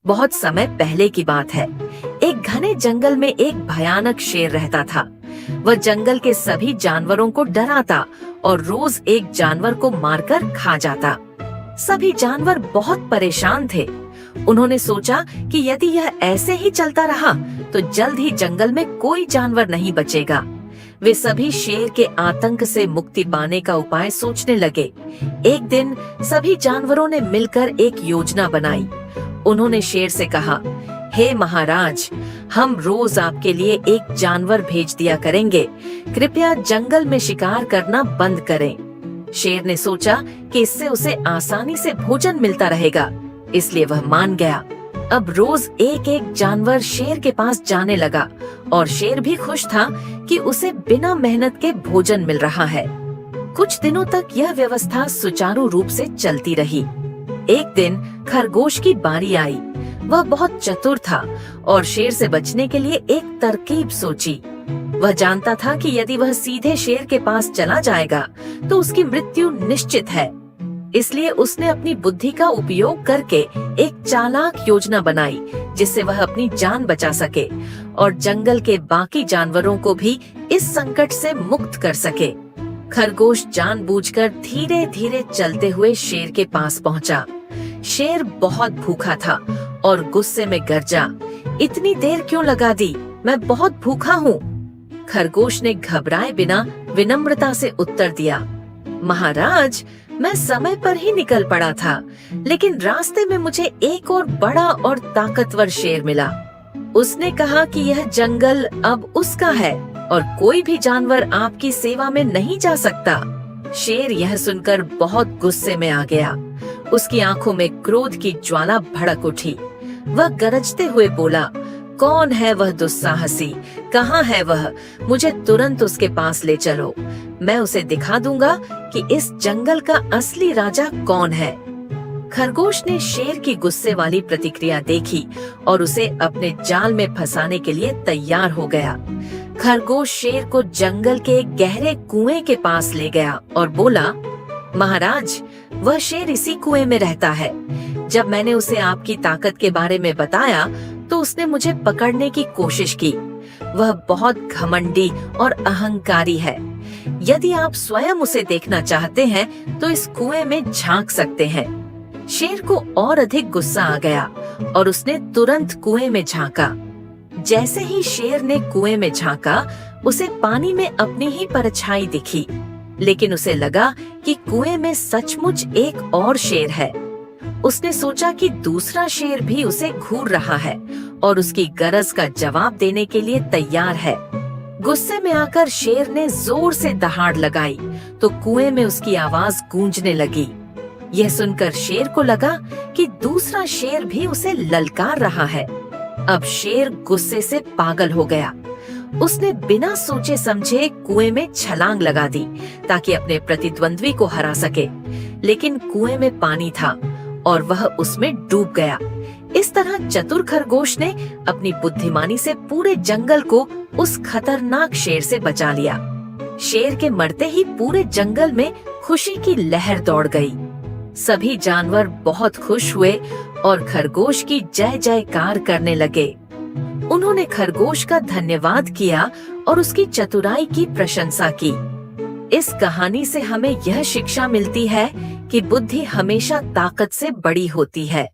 बहुत समय पहले की बात है। एक घने जंगल में एक भयानक शेर रहता था। वह जंगल के सभी जानवरों को डराता और रोज एक जानवर को मारकर खा जाता। सभी जानवर बहुत परेशान थे। उन्होंने सोचा कि यदि यह ऐसे ही चलता रहा तो जल्द ही जंगल में कोई जानवर नहीं बचेगा। वे सभी शेर के आतंक से मुक्ति पाने का उपाय सोचने लगे। एक दिन सभी जानवरों ने मिलकर एक योजना बनाई। उन्होंने शेर से कहा, हे महाराज, हम रोज आपके लिए एक जानवर भेज दिया करेंगे। कृपया जंगल में शिकार करना बंद करें। शेर ने सोचा कि इससे उसे आसानी से भोजन मिलता रहेगा, इसलिए वह मान गया। अब रोज एक एक जानवर शेर के पास जाने लगा और शेर भी खुश था कि उसे बिना मेहनत के भोजन मिल रहा है। कुछ दिनों तक यह व्यवस्था सुचारू रूप से चलती रही। एक दिन खरगोश की बारी आई। वह बहुत चतुर था और शेर से बचने के लिए एक तरकीब सोची। वह जानता था कि यदि वह सीधे शेर के पास चला जाएगा तो उसकी मृत्यु निश्चित है। इसलिए उसने अपनी बुद्धि का उपयोग करके एक चालाक योजना बनाई जिससे वह अपनी जान बचा सके और जंगल के बाकी जानवरों को भी इस संकट से मुक्त कर सके। खरगोश जानबूझकर धीरे धीरे चलते हुए शेर के पास पहुंचा। शेर बहुत भूखा था और गुस्से में गरजा, इतनी देर क्यों लगा दी? मैं बहुत भूखा हूँ। खरगोश ने घबराए बिना विनम्रता से उत्तर दिया, महाराज, मैं समय पर ही निकल पड़ा था, लेकिन रास्ते में मुझे एक और बड़ा और ताकतवर शेर मिला। उसने कहा कि यह जंगल अब उसका है और कोई भी जानवर आपकी सेवा में नहीं जा सकता। शेर यह सुनकर बहुत गुस्से में आ गया। उसकी आंखों में क्रोध की ज्वाला भड़क उठी। वह गरजते हुए बोला, कौन है वह दुस्साहसी? कहाँ है वह? मुझे तुरंत उसके पास ले चलो। मैं उसे दिखा दूंगा कि इस जंगल का असली राजा कौन है। खरगोश ने शेर की गुस्से वाली प्रतिक्रिया देखी और उसे अपने जाल में फंसाने के लिए तैयार हो गया। खरगोश शेर को जंगल के एक गहरे कुएं के पास ले गया और बोला, महाराज, वह शेर इसी कुएं में रहता है। जब मैंने उसे आपकी ताकत के बारे में बताया तो उसने मुझे पकड़ने की कोशिश की। वह बहुत घमंडी और अहंकारी है। यदि आप स्वयं उसे देखना चाहते हैं तो इस कुएं में झांक सकते हैं। शेर को और अधिक गुस्सा आ गया और उसने तुरंत कुएं में झांका। जैसे ही शेर ने कुएं में झांका, उसे पानी में अपनी ही परछाई दिखी, लेकिन उसे लगा कि कुएं में सचमुच एक और शेर है। उसने सोचा कि दूसरा शेर भी उसे घूर रहा है और उसकी गरज का जवाब देने के लिए तैयार है। गुस्से में आकर शेर ने जोर से दहाड़ लगाई तो कुएं में उसकी आवाज गूंजने लगी। यह सुनकर शेर को लगा कि दूसरा शेर भी उसे ललकार रहा है। अब शेर गुस्से से पागल हो गया। उसने बिना सोचे समझे कुएं में छलांग लगा दी ताकि अपने प्रतिद्वंद्वी को हरा सके, लेकिन कुएं में पानी था और वह उसमें डूब गया। इस तरह चतुर खरगोश ने अपनी बुद्धिमानी से पूरे जंगल को उस खतरनाक शेर से बचा लिया। शेर के मरते ही पूरे जंगल में खुशी की लहर दौड़ गई। सभी जानवर बहुत खुश हुए और खरगोश की जय जयकार करने लगे। उन्होंने खरगोश का धन्यवाद किया और उसकी चतुराई की प्रशंसा की। इस कहानी से हमें यह शिक्षा मिलती है कि बुद्धि हमेशा ताकत से बड़ी होती है।